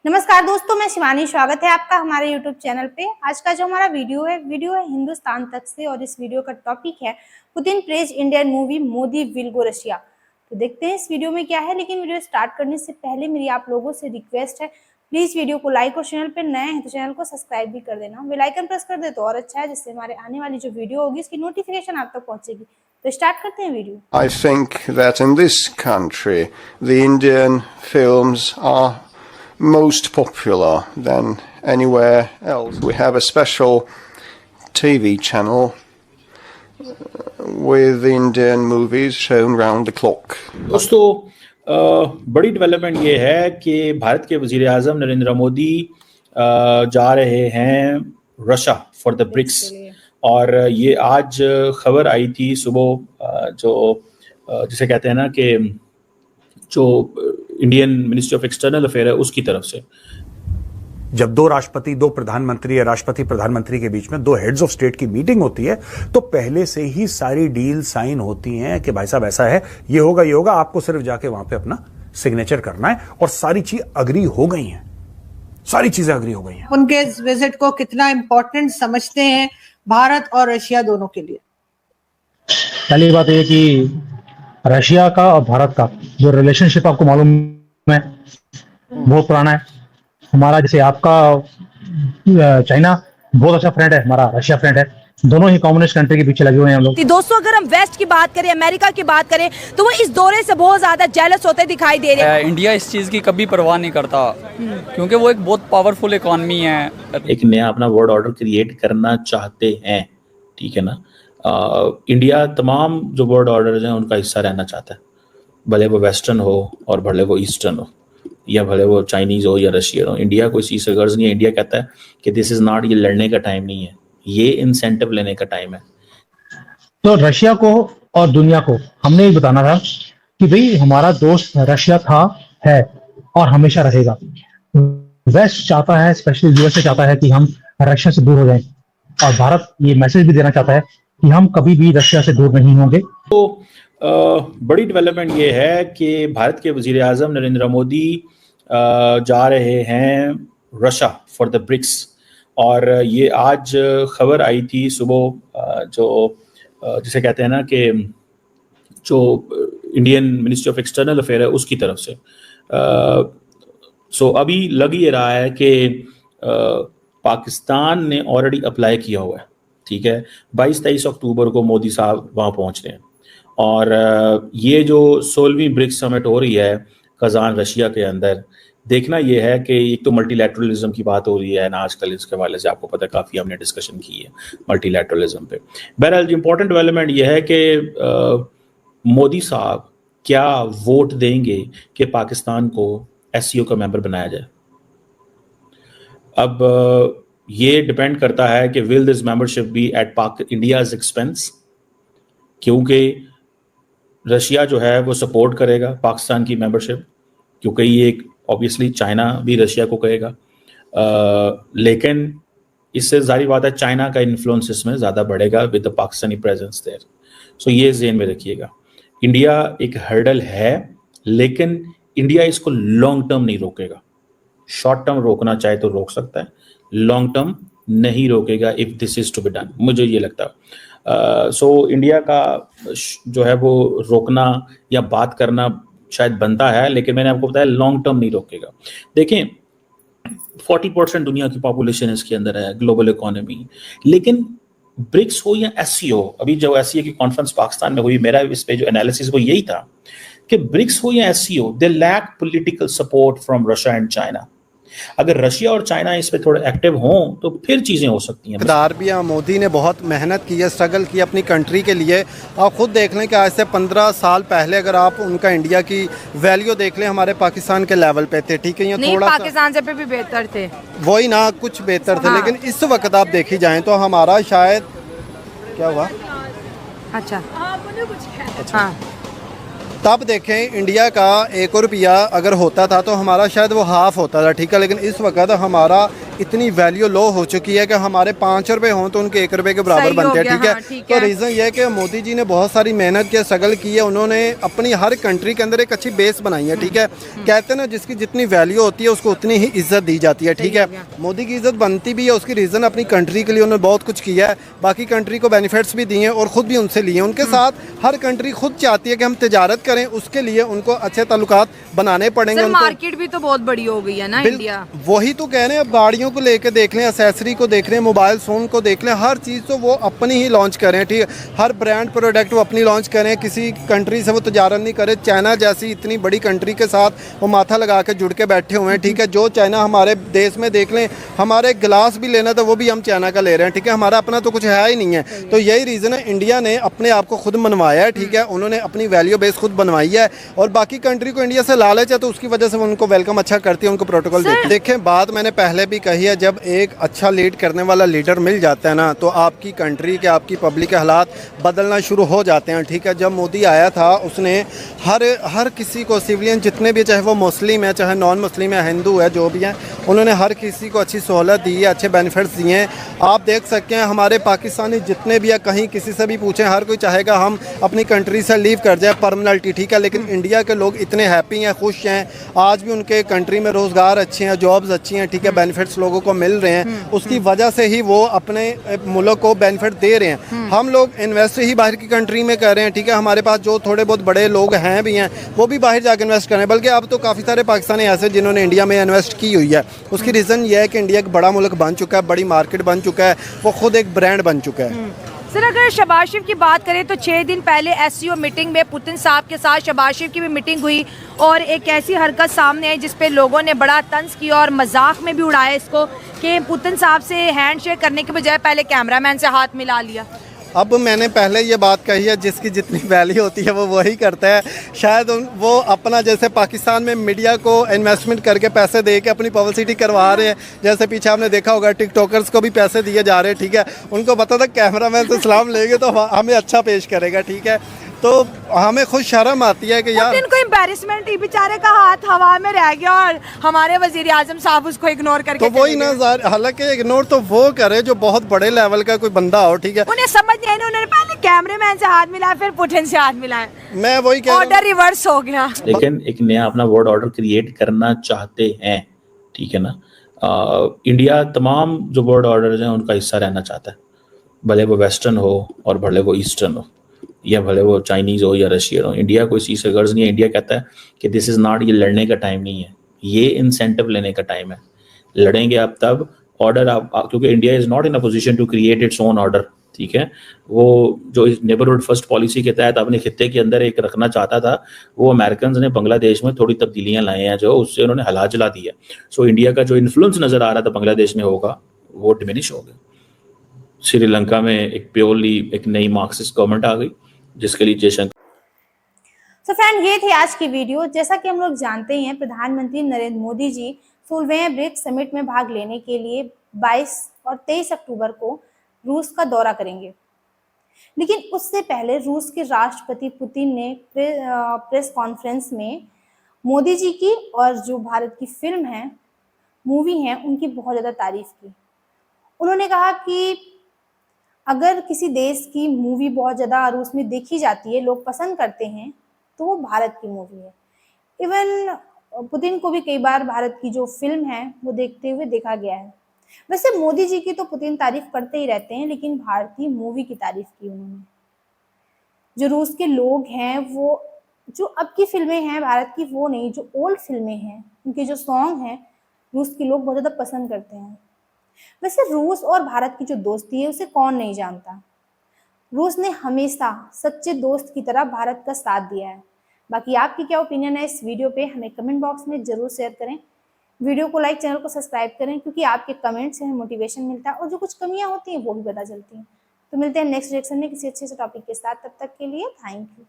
नमस्कार दोस्तों, मैं शिवानी। स्वागत है आपका हमारे YouTube चैनल पे। आज का जो हमारा वीडियो है हिंदुस्तान तक से, और इस वीडियो का टॉपिक है Putin praise Indian movie Modi will go Russia. तो देखते हैं इस वीडियो में क्या है। लेकिन वीडियो स्टार्ट करने से पहले मेरी आप लोगों से रिक्वेस्ट है, प्लीज वीडियो को लाइक और चैनल पे नए हैं तो चैनल को सब्सक्राइब भी कर देना, बेल आइकन प्रेस कर दे तो और अच्छा है, जिससे हमारे आने वाली जो वीडियो होगी इसकी नोटिफिकेशन आप तक पहुंचेगी। तो स्टार्ट करते हैं video. I think that in this country the Indian films are most popular than anywhere else. We have a special TV channel with Indian movies shown round the clock. दोस्तों, बड़ी development ये है कि भारत के वजीर आज़म नरेंद्र मोदी जा रहे हैं रशिया फॉर द ब्रिक्स। और ये आज खबर आई थी सुबह, जो जिसे कहते हैं ना कि जो Indian ministry of external affair है उसकी तरफ से। जब दो राष्ट्रपति, दो प्रधानमंत्री या राष्ट्रपति प्रधानमंत्री के बीच में दो हेड्स ऑफ स्टेट की मीटिंग होती है तो पहले से ही सारी डील साइन होती हैं कि भाई साहब ऐसा है, ये होगा, आपको सिर्फ जाके वहां पे अपना सिग्नेचर करना है। और सारी चीज अग्री हो गई हैं, सारी चीजें अग्री हो गई हैं। उनके इस विजिट को कितना इंपॉर्टेंट समझते हैं भारत और रशिया दोनों के लिए? पहली बात यह कि रशिया का और भारत का जो रिलेशनशिप आपको मालूम है बहुत पुराना है। हमारा जैसे आपका चाइना बहुत अच्छा फ्रेंड है, हमारा रशिया फ्रेंड है। दोनों ही कम्युनिस्ट कंट्री के पीछे लगे हुए हैं हम लोग। दोस्तों, अगर हम वेस्ट की बात करें, अमेरिका की बात करें, तो वो इस दौरे से बहुत ज्यादा जेलस होते दिखाई दे रहे हैं। इंडिया इस चीज की कभी परवाह नहीं करता क्योंकि वो एक बहुत पावरफुल इकोनॉमी है। एक नया अपना वर्ल्ड ऑर्डर क्रिएट करना चाहते हैं, ठीक है ना। इंडिया तमाम जो वर्ल्ड ऑर्डर हैं उनका हिस्सा रहना चाहता है, भले वो वेस्टर्न हो और भले वो ईस्टर्न हो, या भले वो चाइनीज हो या रशियन हो। इंडिया कोई चीज से गर्ज नहीं है। इंडिया कहता है कि दिस इज नॉट, ये लड़ने का टाइम नहीं है, ये इंसेंटिव लेने का टाइम है। तो रशिया को और दुनिया को हमने ये बताना था कि भाई हमारा दोस्त रशिया था, है और हमेशा रहेगा। वेस्ट चाहता है, स्पेशली यूएसए चाहता है कि हम रशिया से दूर हो जाएं, और भारत ये मैसेज भी देना चाहता है कि हम कभी भी रशिया से दूर नहीं होंगे। तो बड़ी डेवलपमेंट ये है कि भारत के वजीर आज़म नरेंद्र मोदी जा रहे हैं रशिया फॉर द ब्रिक्स। और ये आज खबर आई थी सुबह, जो जिसे कहते हैं ना कि जो Indian ministry of external affair है उसकी तरफ से। सो अभी लग ये रहा है कि पाकिस्तान ने ऑलरेडी अप्लाई किया हुआ है, ठीक है। 22-23 अक्टूबर को मोदी साहब वहाँ पहुँच रहे हैं। और ये जो 16वीं ब्रिक्स समिट हो रही है कजान रशिया के अंदर, देखना यह है कि एक तो मल्टीलैटरलिज्म की बात हो रही है ना आजकल, इसके हवाले से आपको पता है काफ़ी हमने डिस्कशन की है मल्टीलैटरलिज्म पे। बहरहाल इंपॉर्टेंट डेवलपमेंट यह है कि मोदी साहब क्या वोट देंगे कि पाकिस्तान को एससीओ का मेंबर बनाया जाए। अब ये डिपेंड करता है कि will this membership be at India's expense, क्योंकि रशिया जो है वो सपोर्ट करेगा पाकिस्तान की मेंबरशिप, क्योंकि ये एक ऑब्वियसली चाइना भी रशिया को कहेगा। लेकिन इससे जारी बात है चाइना का इन्फ्लुएंस इसमें ज़्यादा बढ़ेगा with the Pakistani presence there. So ये ज़हन में रखिएगा। इंडिया एक हर्डल है, लेकिन इंडिया इसको लॉन्ग टर्म नहीं रोकेगा। शॉर्ट टर्म रोकना चाहे तो रोक सकता है, लॉन्ग टर्म नहीं रोकेगा if this is to be done, मुझे ये लगता है। सो इंडिया का जो है वो रोकना या बात करना शायद बनता है, लेकिन मैंने आपको बताया लॉन्ग टर्म नहीं रोकेगा। देखें 40% दुनिया की पॉपुलेशन इसके अंदर है, ग्लोबल इकोनॉमी। लेकिन ब्रिक्स हो या एससीओ, अभी जो एससीओ की कॉन्फ्रेंस पाकिस्तान में हुई, मेरा इस पे जो एनालिसिस वो यही था कि ब्रिक्स हो या SCO, they lack political support from Russia and China. अगर रशिया और चाइना इस पे थोड़े एक्टिव हों तो फिर चीज़ें हो सकती हैं। मोदी ने बहुत मेहनत की है, स्ट्रगल की अपनी कंट्री के लिए। आप खुद देख लें कि आज से 15 साल पहले अगर आप उनका इंडिया की वैल्यू देख लें, हमारे पाकिस्तान के लेवल पे थे, ठीक है, नहीं, थोड़ा पाकिस्तान से भी बेहतर थे, वही ना, कुछ बेहतर थे। लेकिन इस वक्त आप देखी जाएँ तो हमारा शायद क्या हुआ, अच्छा हाँ, तब देखें इंडिया का 1 रुपया अगर होता था तो हमारा शायद वो हाफ होता था, ठीक है। लेकिन इस वक्त हमारा इतनी वैल्यू लो हो चुकी है कि हमारे 5 रुपए हों तो उनके 1 रुपए के बराबर सही हो बनते हैं। गया, ठीक है, हाँ, ठीक तो है। रीज़न ये है कि मोदी जी ने बहुत सारी मेहनत की, स्ट्रगल की है, उन्होंने अपनी हर कंट्री के अंदर एक अच्छी बेस बनाई है। ठीक है, कहते हैं ना जिसकी जितनी वैल्यू होती है उसको उतनी ही इज्जत दी जाती है। ठीक है, मोदी की इज्जत बनती भी है, उसकी रीज़न अपनी कंट्री के लिए उन्होंने बहुत कुछ किया है, बाकी कंट्री को बेनिफिट्स भी दिए हैं और ख़ुद भी उनसे लिए। उनके साथ हर कंट्री खुद चाहती है कि हम तिजारत करें, उसके लिए उनको अच्छे ताल्लुकात बनाने पड़ेंगे। सर उनको मार्केट भी तो बहुत बड़ी हो गई है ना इंडिया। वही तो कह रहे हैं, अब गाड़ियों को लेके देख लें, एसेसरी को देख लें, मोबाइल फ़ोन को देख लें, हर चीज़ तो वो अपनी ही लॉन्च करें। ठीक है, हर ब्रांड प्रोडक्ट वो अपनी लॉन्च करें, किसी कंट्री से वो तजारत नहीं करें। चाइना जैसी इतनी बड़ी कंट्री के साथ वो माथा लगा के जुड़ के बैठे हुए हैं। ठीक है, जो चाइना हमारे देश में देख लें, हमारे गिलास भी लेना तो वो भी हम चाइना का ले रहे हैं। ठीक है, हमारा अपना तो कुछ है ही नहीं है। तो यही रीज़न है, इंडिया ने अपने आप को खुद मनवाया है। ठीक है, उन्होंने अपनी वैल्यू बेस खुद बनवाई है और बाकी कंट्री को इंडिया से लालच है तो उसकी वजह से वो उनको वेलकम अच्छा करती है, उनको प्रोटोकॉल देते हैं। देखें, बात मैंने पहले भी कही है, जब एक अच्छा लीड करने वाला लीडर मिल जाता है ना तो आपकी कंट्री के, आपकी पब्लिक के हालात बदलना शुरू हो जाते हैं। ठीक है, जब मोदी आया था उसने हर किसी को, सिविलियन जितने भी, चाहे वो मुस्लिम है चाहे नॉन मुस्लिम है, हिंदू है, जो भी हैं, उन्होंने हर किसी को अच्छी सहूलत दी है, अच्छे बेनिफिट्स दिए हैं। आप देख सकते हैं हमारे पाकिस्तानी जितने भी है, कहीं किसी से भी पूछें, हर कोई चाहेगा हम अपनी कंट्री से लीव कर जाए परमानेंटली। ठीक है, लेकिन इंडिया के लोग इतने हैप्पी हैं, खुश हैं, आज भी उनके कंट्री में रोज़गार अच्छे हैं, जॉब्स अच्छी हैं। ठीक है, बेनिफिट्स लोगों को मिल रहे हैं, उसकी वजह से ही वो अपने मुल्क को बेनिफिट दे रहे हैं। हम लोग इन्वेस्ट ही बाहर की कंट्री में कर रहे हैं। ठीक है, हमारे पास जो थोड़े बहुत बड़े लोग हैं भी हैं वो भी बाहर जाकर इन्वेस्ट कर रहे हैं, बल्कि अब तो काफ़ी सारे पाकिस्तानी ऐसे जिन्होंने इंडिया में इन्वेस्ट की हुई है। उसकी रीज़न ये है कि इंडिया एक बड़ा मुल्क बन चुका है, बड़ी मार्केट बन चुका है, वो खुद एक ब्रांड बन चुका है। सर अगर शहबाज शरीफ की बात करें तो 6 दिन पहले एससीओ मीटिंग में पुतिन साहब के साथ शहबाज शरीफ की भी मीटिंग हुई और एक ऐसी हरकत सामने आई जिसपे लोगों ने बड़ा तंज किया और मजाक में भी उड़ाया इसको कि पुतिन साहब से हैंडशेक करने के बजाय पहले कैमरामैन से हाथ मिला लिया। अब मैंने पहले ये बात कही है, जिसकी जितनी वैल्यू होती है वो वही करता है। शायद वो अपना, जैसे पाकिस्तान में मीडिया को इन्वेस्टमेंट करके पैसे दे के अपनी पब्लिसिटी करवा रहे हैं, जैसे पीछे आपने देखा होगा टिकटॉकर्स को भी पैसे दिए जा रहे हैं। ठीक है, उनको पता था कैमरामैन से सलाम लेंगे तो हमें अच्छा पेश करेगा। ठीक है, तो हमें खुद शर्म आती है कि यार इनको एम्बैरेसमेंट ही, बेचारे का हाथ हवा में रह गया और हमारे वजीर आजम साहब उसको इग्नोर करके तो वही ना, हालांकि इग्नोर तो वो करे जो बहुत बड़े लेवल का कोई बंदा हो। ठीक है, उन्हें समझ नहीं आई, उन्होंने पहले कैमरामैन से हाथ मिलाया फिर पुतिन से हाथ मिलाया, मैं वही कह रहा हूं। ऑर्डर रिवर्स हो गया। लेकिन एक नया अपना वर्ल्ड ऑर्डर क्रिएट करना चाहते हैं। ठीक है ना, इंडिया तमाम जो वर्ल्ड ऑर्डर हैं उनका हिस्सा रहना चाहता है, भले वो वेस्टर्न हो और भले वो ईस्टर्न हो या भले वो चाइनीज हो या रशियन हो। इंडिया कोई चीज़ से गर्ज नहीं है। इंडिया कहता है कि दिस इज़ नॉट, ये लड़ने का टाइम नहीं है, ये इंसेंटिव लेने का टाइम है। लड़ेंगे आप तब, ऑर्डर आप, क्योंकि India is not in a position to create its own order. ठीक है, वो जो इस नेबरहुड फर्स्ट पॉलिसी के तहत अपने खित्ते के अंदर एक रखना चाहता था, वो अमेरिकन ने बांग्लादेश में थोड़ी तब्दीलियां लाए हैं जो उससे उन्होंने हला जला दिया। सो इंडिया का जो इन्फ्लुएंस नजर आ रहा था बांग्लादेश में होगा, वो डिमिनिश हो गया। श्रीलंका में एक प्योरली एक नई मार्क्सिस्ट गवर्नमेंट आ गई जिसके लिए जयशंकर। तो फ्रेंड, ये थी आज की वीडियो। जैसा कि हम लोग जानते हैं, प्रधानमंत्री नरेंद्र मोदी जी 16वें ब्रिक्स समिट में भाग लेने के लिए 22 और 23 अक्टूबर को रूस का दौरा करेंगे। लेकिन उससे पहले रूस के राष्ट्रपति पुतिन ने प्रेस कॉन्फ्रेंस में मोदी जी की और जो भारत की फिल्म है, मूवी है, उनकी बहुत ज़्यादा तारीफ की। उन्होंने कहा कि अगर किसी देश की मूवी बहुत ज़्यादा रूस में देखी जाती है, लोग पसंद करते हैं, तो वो भारत की मूवी है। इवन पुतिन को भी कई बार भारत की जो फिल्म है वो देखते हुए देखा गया है। वैसे मोदी जी की तो पुतिन तारीफ करते ही रहते हैं, लेकिन भारतीय मूवी की तारीफ की उन्होंने। जो रूस के लोग हैं, वो जो अब की फिल्में हैं भारत की, वो नहीं, जो ओल्ड फिल्में हैं, उनके जो सॉन्ग हैं, रूस के लोग बहुत ज़्यादा पसंद करते हैं। वैसे रूस और भारत की जो दोस्ती है उसे कौन नहीं जानता। रूस ने हमेशा सच्चे दोस्त की तरह भारत का साथ दिया है। बाकी आपकी क्या ओपिनियन है इस वीडियो पे, हमें कमेंट बॉक्स में जरूर शेयर करें। वीडियो को लाइक, चैनल को सब्सक्राइब करें, क्योंकि आपके कमेंट से हमें मोटिवेशन मिलता है और जो कुछ कमियां होती हैं वो भी पता चलती हैं। तो मिलते हैं नेक्स्ट रिएक्शन में किसी अच्छे से टॉपिक के साथ। तब तक के लिए थैंक यू।